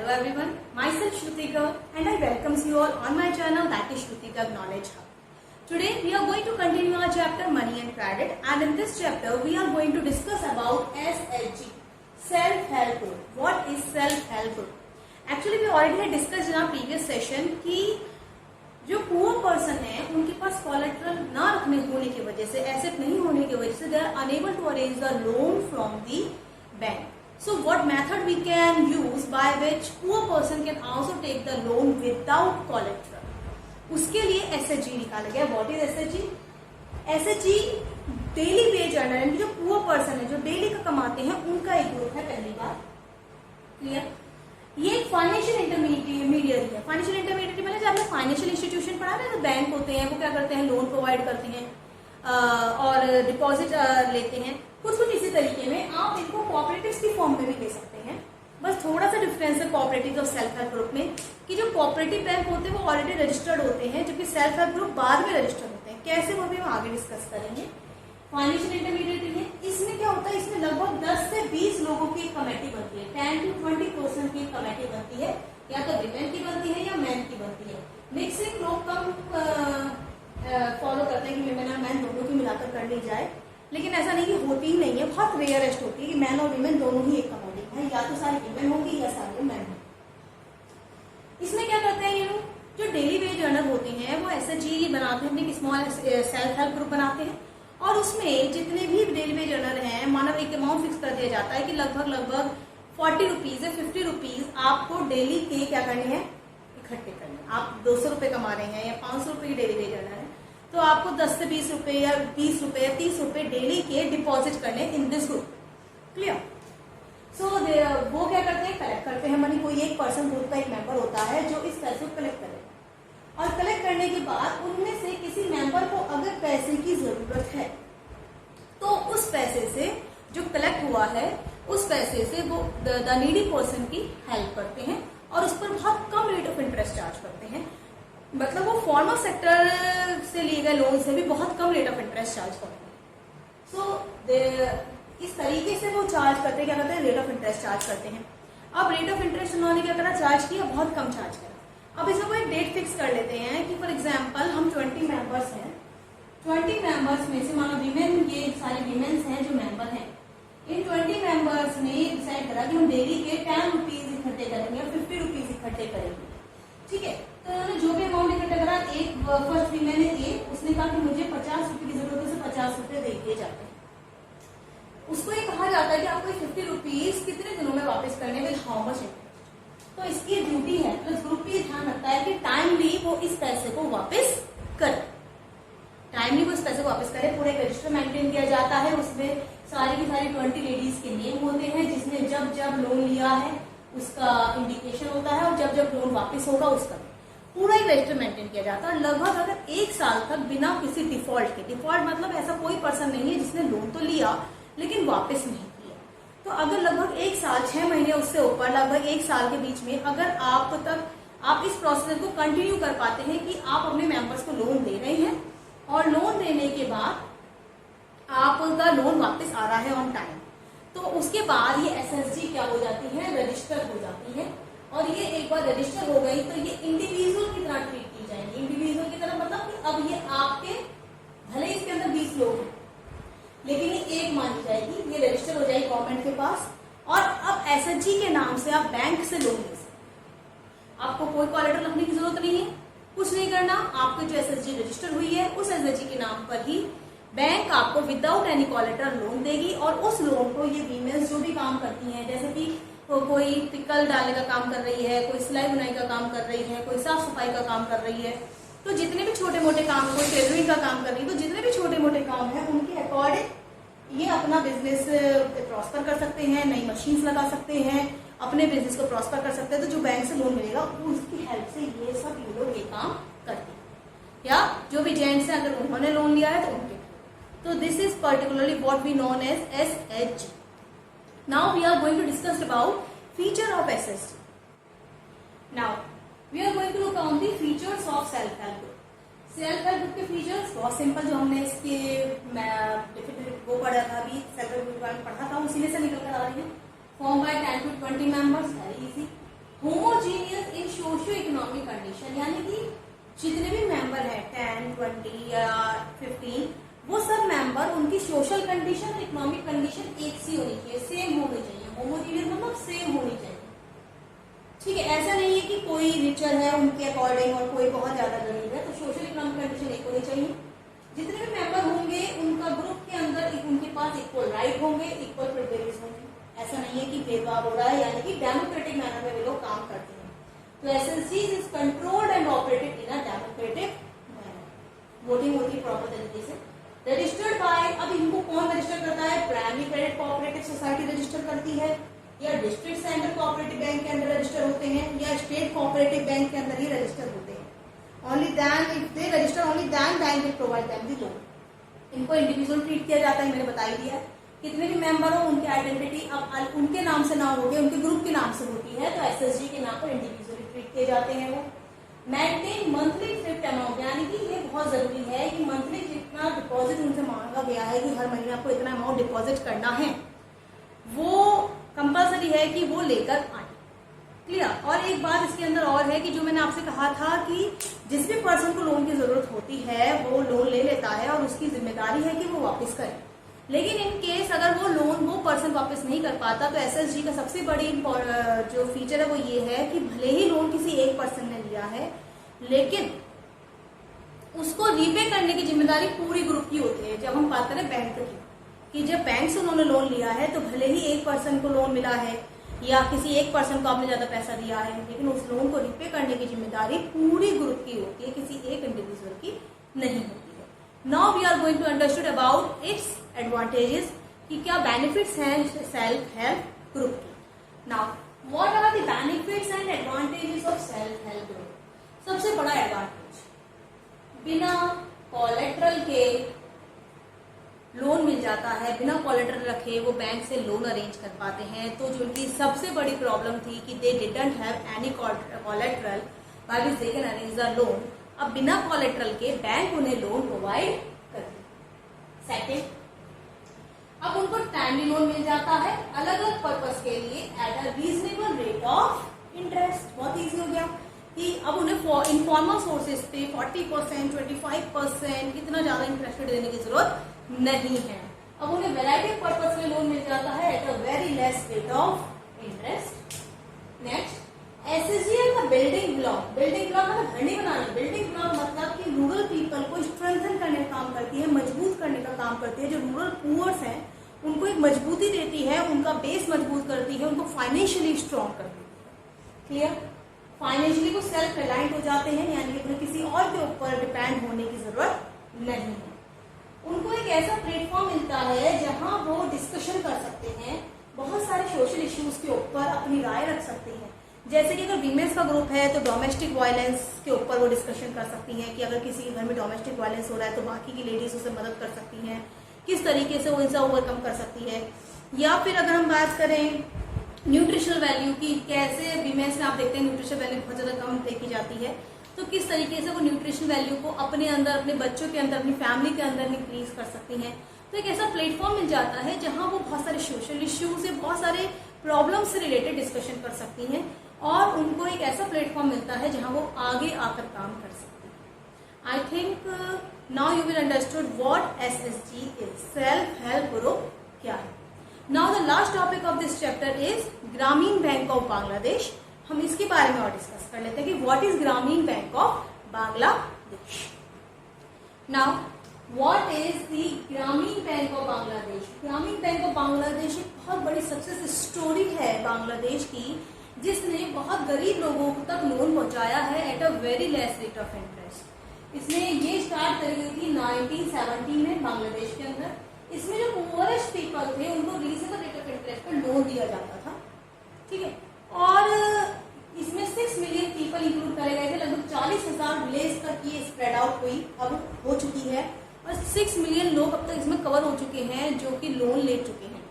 Hello everyone, myself Shrutika and I welcomes you all on my channel, that is Shrutika Knowledge Hub. Today we are going to continue our chapter Money and Credit, and in this chapter we are going to discuss about SHG, Self-Help Group. What is Self-Help Group? Actually we already had discussed in our previous session कि जो poor person है उनके पास collateral ना रखने होने की वजह से, एसेट नहीं होने की वजह से, they are unable to arrange the loan from the bank. So what method we can use by which poor person can also take the loan without collateral? उसके लिए SHG निकाला गया. What is SHG? SHG daily veg earner यानी जो poor person है, जो daily का कमाते हैं, उनका एक ग्रुप है. पहली बात क्लियर. ये एक फाइनेंशियल इंटरमीडिएट है. फाइनेंशियल इंटरमीडिएट मतलब जब आपने फाइनेंशियल इंस्टीट्यूशन पढ़ा है तो बैंक होते हैं, वो क्या करते हैं, लोन प्रोवाइड करते हैं और डिपॉजिट लेते हैं. कुछ इसी तरीके में आप इनको कोऑपरेटिव्स की फॉर्म में भी ले सकते हैं. बस थोड़ा सा डिफरेंस है कोऑपरेटिव और सेल्फ हेल्प ग्रुप में कि जो कोऑपरेटिव बैंक होते हैं वो ऑलरेडी रजिस्टर्ड होते हैं, जबकि सेल्फ हेल्प ग्रुप बाद में रजिस्टर्ड होते हैं. कैसे वो भी हम आगे डिस्कस करेंगे. फाइनेंशियल इंटरमीडिएट है. इसमें क्या होता है, इसमें लगभग 10 से 20 लोगों की कमेटी बनती है. 10 to 20% की कमेटी बनती है, या तो विमेन की बनती है या मैन की बनती है. मिक्सिंग लोग कम फॉलो करते हैं कि विमेन और मैन दोनों की मिलाकर कर ली जाए, लेकिन ऐसा नहीं कि होती ही नहीं है. बहुत रेयरेस्ट होती है कि मैन और विमेन दोनों ही एक कमेटी है, या तो सारी विमेन होंगी या सारे मैन होंगे. इसमें क्या करते हैं ये लोग, जो डेली वेज अर्नर होते हैं वो SHG बनाते हैं, एक स्मॉल सेल्फ हेल्प ग्रुप बनाते हैं, और उसमें जितने भी डेली वेज अर्नर हैं, मानव एक अमाउंट फिक्स कर दिया जाता है कि लगभग 40 रुपीज या 50 रुपीज आपको डेली के क्या करने हैं, इकट्ठे करने. आप 200 रुपए कमा रहे हैं या 500 रुपए की डेली वेज अर्नर है, तो आपको 10 से 20 रुपए या 20 रुपए या 30 रुपए डेली के डिपॉजिट करने इन दिस ग्रुप. क्लियर. सो वो क्या करते हैं, कलेक्ट करते हैं मनी. कोई एक पर्सन ग्रुप का एक मेंबर होता है जो इस पैसे को कलेक्ट करेगा, और कलेक्ट करने के बाद उनमें से किसी मेंबर को अगर पैसे की जरूरत है तो उस पैसे से जो कलेक्ट हुआ है उस पैसे से वो द नीडी पर्सन की हेल्प करते हैं, और उस पर बहुत कम रेट ऑफ इंटरेस्ट चार्ज करते हैं. मतलब वो फॉर्मल सेक्टर से लिए गए लोन से भी बहुत कम रेट ऑफ इंटरेस्ट चार्ज करते हैं. सो इस तरीके से वो चार्ज करते हैं, क्या करते हैं, रेट ऑफ इंटरेस्ट चार्ज करते हैं. अब रेट ऑफ इंटरेस्ट उन्होंने क्या करा, चार्ज किया, बहुत कम चार्ज करा. अब इसमें कोई डेट फिक्स कर लेते हैं कि फॉर एग्जाम्पल हम 20 मेंबर्स हैं. 20 मेंबर्स में से मानो विमेन, ये सारे विमेन्स हैं जो मेंबर हैं. इन 20 मेंबर्स ने डिसाइड करा कि हम डेली के 10 रुपीज इकट्ठे करेंगे और 50 रुपीज इकट्ठे करेंगे. ठीक है. तो उन्होंने जो भी अमाउंट इकट्ठा करा, एक फर्स्ट विमेन है ए, उसने कहा कि मुझे 50 रुपए की जरूरत है, उसे 50 रुपए दे दिए जाते हैं. उसको ये कहा जाता है कि आपको 50 रुपीज कितने दिनों में वापस करने में, हाउ मच इंटरेस्ट. तो इसकी ड्यूटी है, प्लस ग्रुप भी ध्यान रखता है कि टाइमली वो इस पैसे को वापस करे. टाइमली वो इस पैसे को वापस करे. पूरा एक रजिस्टर मेंटेन किया जाता है, उसमें सारी की सारी 20 लेडीज के नेम होते हैं, जिसने जब जब लोन लिया है उसका इंडिकेशन होता है, और जब जब लोन वापस होगा उसका पूरा एक रजिस्टर मेंटेन किया जाता है. लगभग अगर 1 साल तक बिना किसी डिफॉल्ट के, डिफॉल्ट मतलब ऐसा कोई पर्सन नहीं है जिसने लोन तो लिया लेकिन वापस नहीं किया, तो अगर लगभग 1 साल 6 महीने उससे ऊपर, लगभग 1 साल के बीच में अगर आप इस प्रोसेस को कंटिन्यू कर पाते हैं कि आप अपने मेंबर्स को लोन दे रहे हैं, और लोन देने के बाद आपका लोन वापस आ रहा है ऑन टाइम, तो उसके बाद ये SHG क्या हो जाती है, रजिस्टर हो जाती है. और ये एक बार रजिस्टर हो गई तो ये इंडिविजुअल की तरह ट्रीट की जाएगी. इंडिविजुअल की तरह मतलब कि अब ये आपके, भले इसके अंदर 20 लोग हैं लेकिन ये एक मानी जाएगी, ये रजिस्टर हो जाएगी गवर्नमेंट के पास, और अब SHG के नाम से आप बैंक से लोन ले सकते हैं. आपको कोई कोलेटरल रखने की जरूरत नहीं है, कुछ नहीं करना. आपकी जो SHG रजिस्टर हुई है उस SHG के नाम पर ही बैंक आपको विदाउट एनी कोलेटरल लोन देगी, और उस लोन को ये वीमेन्स जो भी काम करती हैं, जैसे कि कोई पिकल डालने का काम कर रही है, कोई सिलाई बुनाई का काम कर रही है, कोई साफ सफाई का काम कर रही है, तो जितने भी छोटे मोटे काम, कोई टेलरिंग का काम कर रही है, तो जितने भी छोटे मोटे काम है उनके अकॉर्डिंग ये अपना बिजनेस प्रॉस्पर कर सकते हैं, नई मशीन्स लगा सकते हैं, अपने बिजनेस को प्रॉस्पर कर सकते हैं. तो जो बैंक से लोन मिलेगा उसकी हेल्प से ये सब ये लोग ये काम करते हैं, या जो भी जेंट्स हैं अगर उन्होंने लोन लिया है तो उनके. तो this is particularly what we known as SHG. Now we are going to discuss about feature of SHG. Now we are going to look on the features of self help group. Self help group के features बहुत simple, जो हमने इसके वो पढ़ा था अभी, self help group पढ़ा था, उसी में से निकल कर आ रही है. Form by 10 to 20 members, very easy. whom condition, यानी कि जितने भी मेंबर हैं 10, 20 या 15, वो सब मेंबर उनकी सोशल कंडीशन और इकोनॉमिक कंडीशन एक सी होनी चाहिए, सेम होनी चाहिए। होमोजीनियस मतलब सेम होनी चाहिए, ठीक है। ऐसा नहीं है कि कोई रिचर है उनके अकॉर्डिंग और कोई बहुत ज्यादा गरीब है, तो सोशल इकोनॉमिक कंडीशन एक होनी चाहिए। जितने भी मेंबर होंगे उनका ग्रुप के अंदर उनके पास इक्वल राइट होंगे, इक्वल प्रिविलेजेस होंगे। ऐसा नहीं है कि भेदभाव हो रहा है, यानी कि डेमोक्रेटिक मैनर में वे लोग काम करते हैं। तो SSG is controlled and operated in a democratic manner. Voting होती है प्रॉपर तरीके से। रजिस्टर्ड बाय, अब इनको कौन रजिस्टर करता है? Primary credit cooperative society register करती है, या डिस्ट्रिक्ट सेंट्रल कोऑपरेटिव बैंक के अंदर रजिस्टर होते हैं, या स्टेट कोऑपरेटिव बैंक के अंदर ही रजिस्टर होते हैं। Only then if they register only then bank will provide them the loan. इनको इंडिविजुअल ट्रीट किया जाता है, मैंने बता ही दिया। कितने भी मेंबर हो उनकी आइडेंटिटी अब उनके नाम से ना होगी, उनके ग्रुप के नाम से होती है, तो एसएसजी के नाम पर इंडिविजुअली ट्रीट किए जाते हैं वो। मेंटेन मंथली थ्रिफ्ट अमाउंट, यानी कि ये बहुत जरूरी है कि मंथली जितना डिपॉजिट उनसे मांगा गया है कि हर महीने आपको इतना अमाउंट डिपॉजिट करना है, वो कंपल्सरी है कि वो लेकर आए। क्लियर। और एक बात इसके अंदर और है कि जो मैंने आपसे कहा था कि जिस भी पर्सन को लोन की जरूरत होती है वो लोन ले लेता है और उसकी जिम्मेदारी है कि वो वापस करे। लेकिन इन केस अगर वो पर्सन वापस नहीं कर पाता, तो एसएसजी का सबसे बड़ी जो फीचर है वो ये है कि भले ही लोन किसी एक पर्सन ने लिया है, लेकिन उसको रीपे करने की जिम्मेदारी पूरी ग्रुप की होती है। जब हम बात करें बैंक की, कि जब बैंक से उन्होंने लोन लिया है तो भले ही एक पर्सन को लोन मिला है या किसी एक पर्सन को आपने ज्यादा पैसा दिया है, लेकिन उस लोन को रीपे करने की जिम्मेदारी पूरी ग्रुप की होती है, किसी एक इंडिविजुअल की नहीं होती है। Now we are going to understood about its advantages, कि क्या बेनिफिट्स हैं सेल्फ हेल्प ग्रुप के। Now what are the benefits and advantages of self help group. सबसे बड़ा एडवांटेज, बिना कोलेटरल के लोन मिल जाता है, बिना कोलेटरल रखे वो बैंक से लोन अरेंज कर पाते हैं। तो जो उनकी सबसे बड़ी प्रॉब्लम थी कि they didn't have any collateral by which they can arrange the loan, अब बिना कोलेटरल के बैंक उन्हें लोन प्रोवाइड करती है। सेकेंड, अब उनको टाइमली लोन मिल जाता है अलग अलग पर्पस के लिए at a reasonable rate of interest. बहुत ईजी हो गया कि अब उन्हें इनफॉर्मल सोर्सेज पे 40%, 25% इतना ज्यादा इंटरेस्ट देने की जरूरत नहीं है। अब उन्हें वैरायटी ऑफ पर्पस में लोन मिल जाता है at a very less rate of interest. Next, SSG का बिल्डिंग ब्लॉक। बिल्डिंग ब्लॉक मतलब घर नहीं बनाना, बिल्डिंग ब्लॉक मतलब कि रूरल पीपल को स्ट्रेंथन करने का काम करती है, मजबूत करने का काम करती है। जो रूरल पुअर्स हैं उनको एक मजबूती देती है, उनका बेस मजबूत करती है, उनको फाइनेंशियली स्ट्रॉन्ग कर देती है। क्लियर। फाइनेंशियली वो सेल्फ रिलायंट हो जाते हैं, यानी कि उन्हें किसी और के ऊपर डिपेंड होने की जरूरत नहीं है। उनको एक ऐसा प्लेटफॉर्म मिलता है जहां वो डिस्कशन कर सकते हैं, बहुत सारे सोशल इश्यूज के ऊपर अपनी राय रख सकते हैं। जैसे कि अगर वीमेंस का ग्रुप है तो डोमेस्टिक वायलेंस के ऊपर वो डिस्कशन कर सकती हैं कि अगर किसी के घर में डोमेस्टिक वायलेंस हो रहा है तो बाकी की लेडीज उसे मदद कर सकती हैं, किस तरीके से वो इनसे ओवरकम कर सकती है। या फिर अगर हम बात करें न्यूट्रिशनल वैल्यू की, कैसे वीमेंस में आप देखते हैं न्यूट्रिशनल वैल्यू बहुत ज्यादा कम देखी जाती है, तो किस तरीके से वो न्यूट्रिशन वैल्यू को अपने अंदर, अपने बच्चों के अंदर, अपनी फैमिली के अंदर इंक्रीज कर सकती हैं। तो एक ऐसा प्लेटफॉर्म मिल जाता है जहां वो बहुत सारे सोशल इश्यूज से, बहुत सारे प्रॉब्लम से रिलेटेड डिस्कशन कर सकती हैं और उनको एक ऐसा प्लेटफॉर्म मिलता है जहां वो आगे आकर काम कर सकती हैं। I think now you will understood what SSG is. Self help group क्या है। Now the last topic of this chapter is ग्रामीण बैंक ऑफ बांग्लादेश। हम इसके बारे में और डिस्कस कर लेते हैं कि व्हाट इज ग्रामीण bank of Bangladesh. Now what is the ग्रामीण बैंक ऑफ बांग्लादेश। ग्रामीण बैंक ऑफ बांग्लादेश एक बहुत बड़ी सक्सेस स्टोरी है बांग्लादेश की, जिसने बहुत गरीब लोगों तक लोन पहुंचाया है at a very less rate of interest. इसने ये स्टार्ट करी हुई थी 1970 में बांग्लादेश के अंदर। इसमें जो पुअरेस्ट पीपल थे उनको रीजनेबल रेट ऑफ इंटरेस्ट पर लोन दिया जाता था, ठीक है। और इसमें 6 मिलियन पीपल इंक्लूड करे गए थे, लगभग 40,000 विलेज तक ये स्प्रेड आउट हुई, अब हो चुकी है और 6 मिलियन लोग अब तक इसमें कवर हो चुके हैं जो कि लोन ले चुके हैं।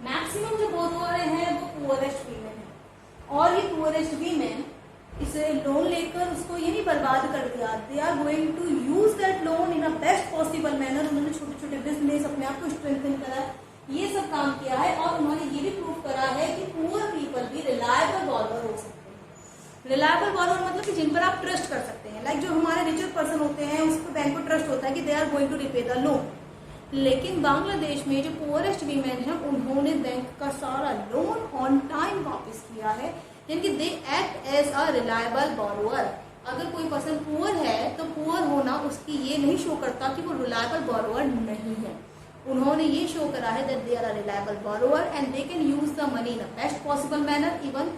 मैक्सिमम जो बोरोअर हैं वो पुअरेस्ट वीमेन है और ये पुअरेस्ट वीमेन इसे लोन लेकर उसको ये नहीं बर्बाद कर दिया, they are going to use that loan in a best possible manner. उन्होंने छोटे छोटे बिजनेस अपने आप को स्ट्रेंथन करा, ये सब काम किया है और उन्होंने ये भी प्रूव करा है कि पुअर पीपल भी रिलायबल बॉर्डर हो सकते हैं। रिलायबल बोरोअर मतलब कि जिन पर आप ट्रस्ट कर सकते हैं। लाइक जो हमारे रिचर पर्सन होते हैं उस पर बैंक को ट्रस्ट होता है कि they are going to repay the loan. लेकिन बांग्लादेश में जो पुअरेस्ट वीमेन है उन्होंने बैंक का सारा लोन ऑन टाइम वापस किया है, यानी कि they act as a reliable borrower. अगर कोई पर्सन पुअर है तो पुअर होना उसकी ये नहीं शो करता कि वो रिलायबल बोरोअर नहीं है। उन्होंने ये शो करा है that they are a reliable borrower and they can use the money in a best possible manner. Even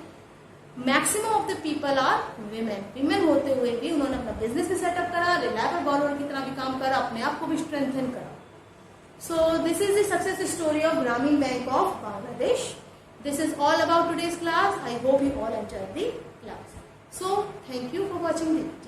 maximum of the people are women होते हुए भी उन्होंने अपना बिजनेस भी सेटअप करा, रिलायबल बोरोअर की तरह भी काम करा, अपने आप को भी स्ट्रेंथन करा। So this is the success story of Grameen Bank of Bangladesh. This is all about today's class. I hope you all enjoyed the class. So thank you for watching the video.